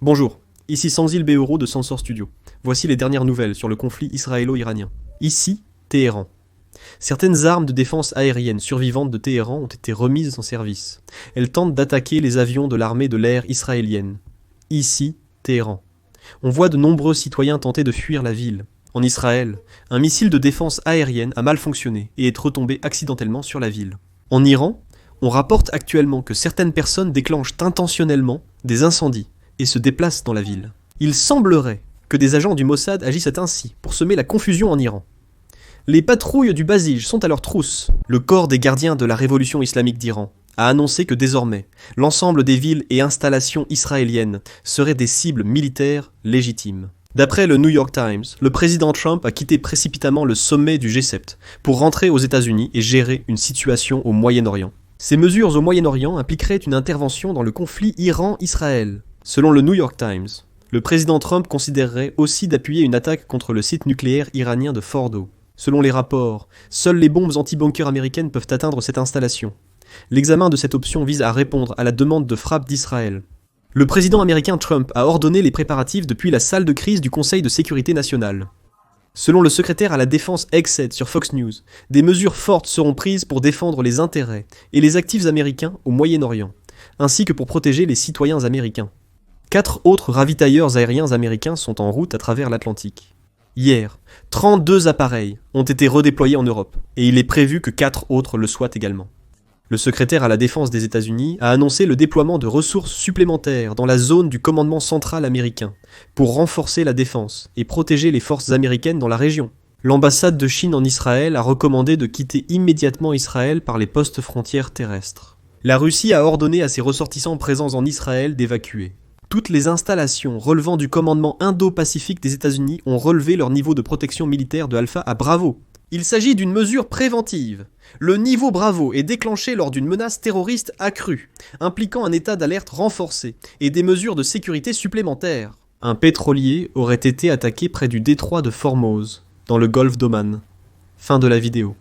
Bonjour, ici Sanzil Beoro de Sensor Studio. Voici les dernières nouvelles sur le conflit israélo-iranien. Ici, Téhéran. Certaines armes de défense aérienne survivantes de Téhéran ont été remises en service. Elles tentent d'attaquer les avions de l'armée de l'air israélienne. Ici, Téhéran. On voit de nombreux citoyens tenter de fuir la ville. En Israël, un missile de défense aérienne a mal fonctionné et est retombé accidentellement sur la ville. En Iran, on rapporte actuellement que certaines personnes déclenchent intentionnellement des incendies et se déplacent dans la ville. Il semblerait que des agents du Mossad agissent ainsi pour semer la confusion en Iran. Les patrouilles du Basij sont à leur trousse. Le corps des gardiens de la révolution islamique d'Iran a annoncé que désormais, l'ensemble des villes et installations israéliennes seraient des cibles militaires légitimes. D'après le New York Times, le président Trump a quitté précipitamment le sommet du G7 pour rentrer aux États-Unis et gérer une situation au Moyen-Orient. Ces mesures au Moyen-Orient impliqueraient une intervention dans le conflit Iran-Israël. Selon le New York Times, le président Trump considérerait aussi d'appuyer une attaque contre le site nucléaire iranien de Fordo. Selon les rapports, seules les bombes anti-bunkers américaines peuvent atteindre cette installation. L'examen de cette option vise à répondre à la demande de frappe d'Israël. Le président américain Trump a ordonné les préparatifs depuis la salle de crise du Conseil de sécurité nationale. Selon le secrétaire à la défense Hegseth sur Fox News, des mesures fortes seront prises pour défendre les intérêts et les actifs américains au Moyen-Orient, ainsi que pour protéger les citoyens américains. 4 autres ravitailleurs aériens américains sont en route à travers l'Atlantique. Hier, 32 appareils ont été redéployés en Europe, et il est prévu que 4 autres le soient également. Le secrétaire à la défense des États-Unis a annoncé le déploiement de ressources supplémentaires dans la zone du commandement central américain, pour renforcer la défense et protéger les forces américaines dans la région. L'ambassade de Chine en Israël a recommandé de quitter immédiatement Israël par les postes frontières terrestres. La Russie a ordonné à ses ressortissants présents en Israël d'évacuer. Toutes les installations relevant du commandement Indo-Pacifique des États-Unis ont relevé leur niveau de protection militaire de Alpha à Bravo. Il s'agit d'une mesure préventive. Le niveau Bravo est déclenché lors d'une menace terroriste accrue, impliquant un état d'alerte renforcé et des mesures de sécurité supplémentaires. Un pétrolier aurait été attaqué près du détroit de Formose, dans le golfe d'Oman. Fin de la vidéo.